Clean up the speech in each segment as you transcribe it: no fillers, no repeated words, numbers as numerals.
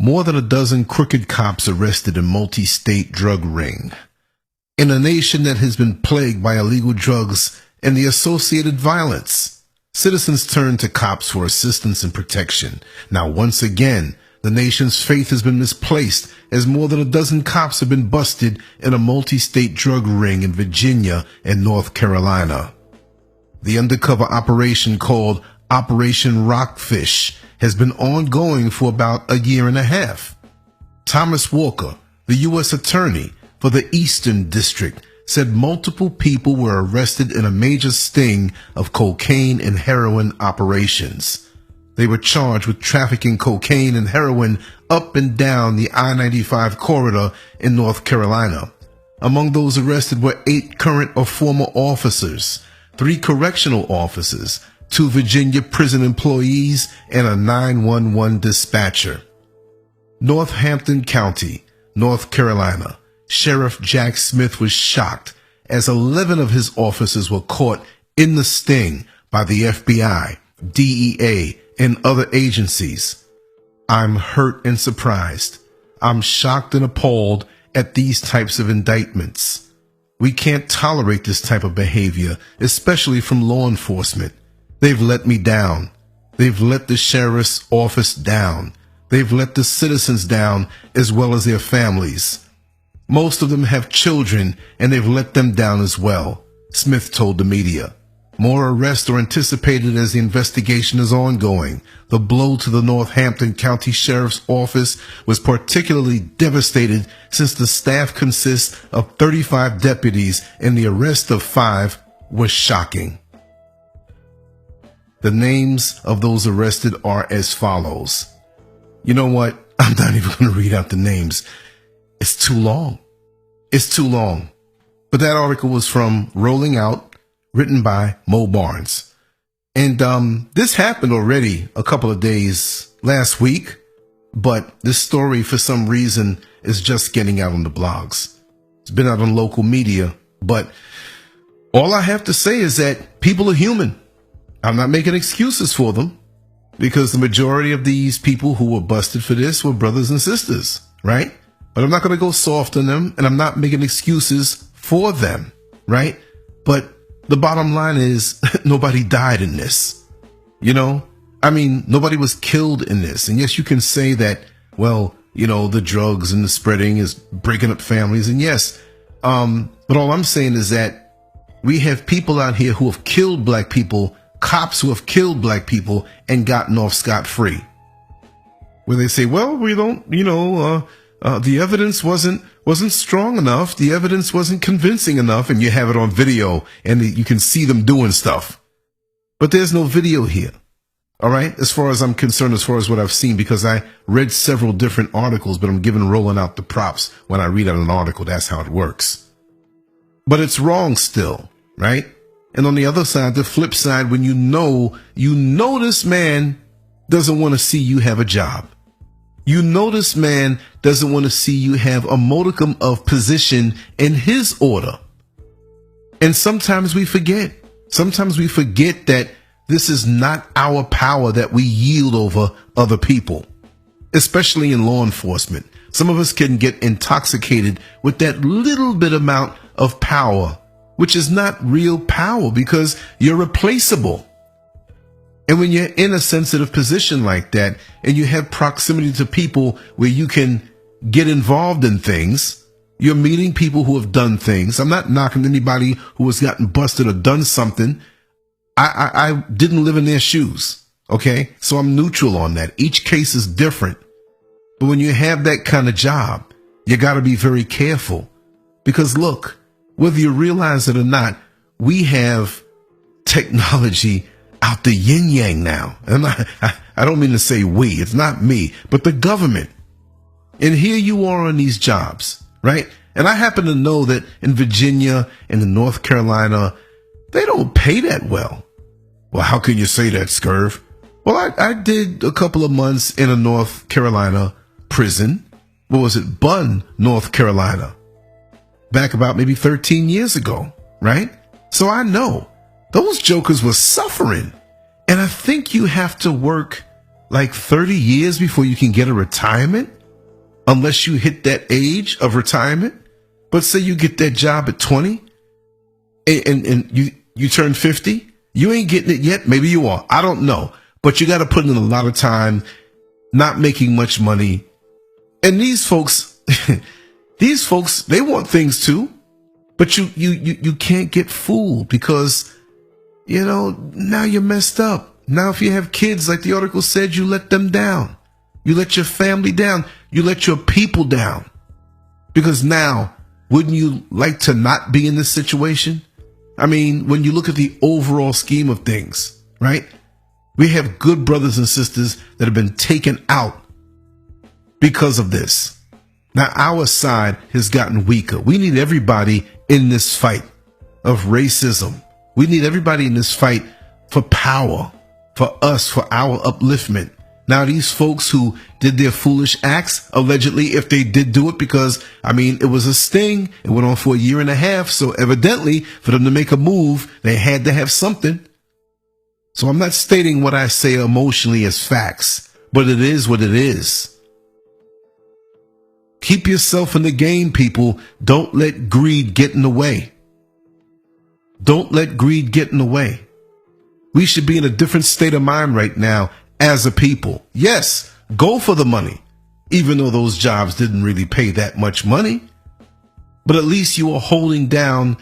More than a dozen crooked cops arrested in multi-state drug ring. In a nation that has been plagued by illegal drugs and the associated violence, citizens turn to cops for assistance and protection. Now, once again, the nation's faith has been misplaced as more than a dozen cops have been busted in a multi-state drug ring in Virginia and North Carolina. The undercover operation called Operation Rockfish has been ongoing for about a year and a half. Thomas Walker, the U.S. Attorney for the Eastern District, said multiple people were arrested in a major sting of cocaine and heroin operations. They were charged with trafficking cocaine and heroin up and down the I-95 corridor in North Carolina. Among those arrested were 8 current or former officers, 3 correctional officers, 2 Virginia prison employees, and a 911 dispatcher. Northampton County, North Carolina. Sheriff Jack Smith was shocked as 11 of his officers were caught in the sting by the FBI, DEA, and other agencies. I'm hurt and surprised. I'm shocked and appalled at these types of indictments. We can't tolerate this type of behavior, especially from law enforcement. They've let me down. They've let the sheriff's office down. They've let the citizens down as well as their families. Most of them have children and they've let them down as well, Smith told the media. More arrests are anticipated as the investigation is ongoing. The blow to the Northampton County Sheriff's Office was particularly devastated since the staff consists of 35 deputies and the arrest of 5 was shocking. The names of those arrested are as follows. You know what? I'm not even going to read out the names. It's too long. It's too long. But that article was from Rolling Out, written by Mo Barnes. And this happened already a couple of days last week, but this story for some reason is just getting out on the blogs. It's been out on local media, but all I have to say is that people are human. I'm not making excuses for them because the majority of these people who were busted for this were brothers and sisters, right? But I'm not going to go soft on them, and I'm not making excuses for them, right? But the bottom line is nobody died in this, you know? I mean, nobody was killed in this. And yes, you can say that, well, you know, the drugs and the spreading is breaking up families. And yes, but all I'm saying is that we have people out here who have killed black people, cops who have killed black people and gotten off scot-free. Where they say, well, we don't, you know, the evidence wasn't strong enough. The evidence wasn't convincing enough. And you have it on video and you can see them doing stuff. But there's no video here. All right. As far as I'm concerned, as far as what I've seen, because I read several different articles, but I'm giving Rolling Out the props when I read out an article. That's how it works. But it's wrong still. Right. And on the other side, the flip side, when you know this man doesn't want to see you have a job. You know this man doesn't want to see you have a modicum of position in his order. And sometimes we forget. Sometimes we forget that this is not our power that we yield over other people, especially in law enforcement. Some of us can get intoxicated with that little bit amount of power, which is not real power because you're replaceable. And when you're in a sensitive position like that and you have proximity to people where you can get involved in things, you're meeting people who have done things. I'm not knocking anybody who has gotten busted or done something. I didn't live in their shoes. Okay. So I'm neutral on that. Each case is different. But when you have that kind of job, you got to be very careful because look, whether you realize it or not, we have technology out the yin yang now. And I don't mean to say we, it's not me, but the government. And here you are on these jobs, right? And I happen to know that in Virginia and in North Carolina, they don't pay that well. Well, how can you say that, SCURV? Well, I did a couple of months in a North Carolina prison. What was it? Bunn, North Carolina. Back about maybe 13 years ago, right? So I know those jokers were suffering. And I think you have to work like 30 years before you can get a retirement, unless you hit that age of retirement. But say you get that job at 20 and you turn 50, you ain't getting it yet. Maybe you are. I don't know. But you got to put in a lot of time, not making much money. And these folks, they want things too. But you can't get fooled because, now you're messed up. Now, if you have kids, like the article said, you let them down. You let your family down. You let your people down. Because now, wouldn't you like to not be in this situation? I mean, when you look at the overall scheme of things, right? We have good brothers and sisters that have been taken out because of this. Now, our side has gotten weaker. We need everybody in this fight of racism. We need everybody in this fight for power, for us, for our upliftment. Now, these folks who did their foolish acts, allegedly, if they did do it, because, it was a sting. It went on for a year and a half. So evidently, for them to make a move, they had to have something. So I'm not stating what I say emotionally as facts, but it is what it is. Keep yourself in the game, people. Don't let greed get in the way. Don't let greed get in the way. We should be in a different state of mind right now as a people. Yes, go for the money, even though those jobs didn't really pay that much money. But at least you are holding down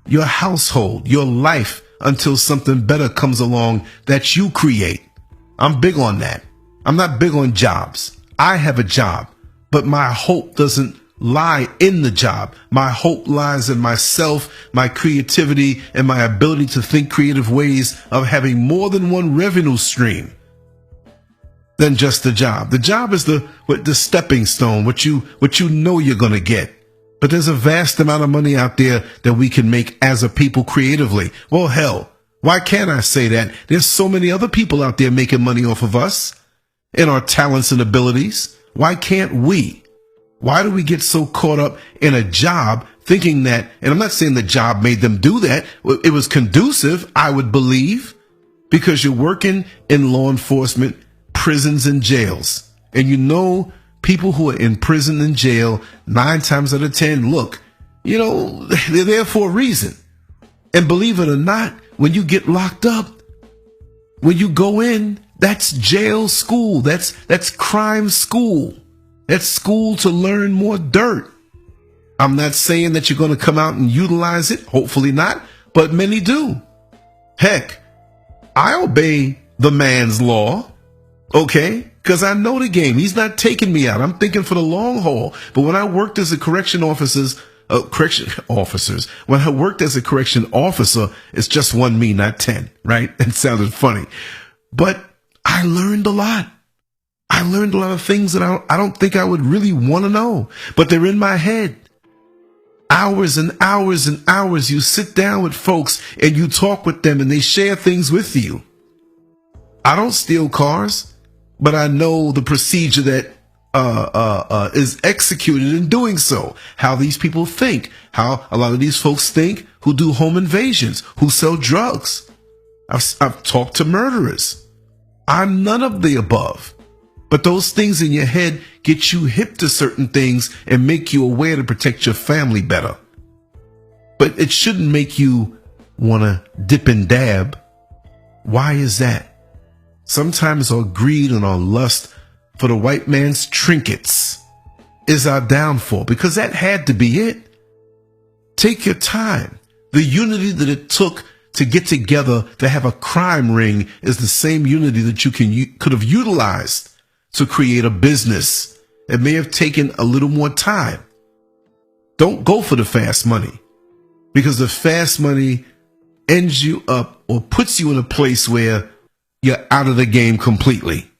your household, your life, until something better comes along that you create. I'm big on that. I'm not big on jobs. I have a job, but my hope doesn't lie in the job. My hope lies in myself, my creativity, and my ability to think creative ways of having more than one revenue stream than just the job. The job is the stepping stone, what you know you're going to get. But there's a vast amount of money out there that we can make as a people creatively. Well, hell, why can't I say that? There's so many other people out there making money off of us and our talents and abilities. Why can't we? Why do we get so caught up in a job thinking that, and I'm not saying the job made them do that. It was conducive, I would believe, because you're working in law enforcement, prisons and jails. And people who are in prison and jail, 9 times out of 10, look, they're there for a reason. And believe it or not, when you get locked up, when you go in, that's jail school. That's crime school. That's school to learn more dirt. I'm not saying that you're going to come out and utilize it. Hopefully not. But many do. Heck, I obey the man's law. Okay? Because I know the game. He's not taking me out. I'm thinking for the long haul. But when I worked as a correction officer, when I worked as a correction officer, it's just 1 me, not 10, right? It sounded funny. But I learned a lot. I learned a lot of things that I don't think I would really want to know, but they're in my head. Hours and hours and hours you sit down with folks and you talk with them and they share things with you. I don't steal cars, but I know the procedure that is executed in doing so, how these people think, how a lot of these folks think who do home invasions, who sell drugs. I've talked to murderers. I'm none of the above. But those things in your head get you hip to certain things and make you aware to protect your family better. But it shouldn't make you want to dip and dab. Why is that? Sometimes our greed and our lust for the white man's trinkets is our downfall, because that had to be it. Take your time. The unity that it took to get together to have a crime ring is the same unity that you could have utilized to create a business. It may have taken a little more time. Don't go for the fast money, because the fast money ends you up or puts you in a place where you're out of the game completely.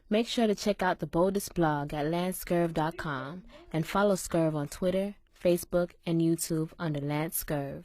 Make sure to check out the boldest blog at LANCESCURV.com and follow SCURV on Twitter, Facebook, and YouTube under LANCESCURV.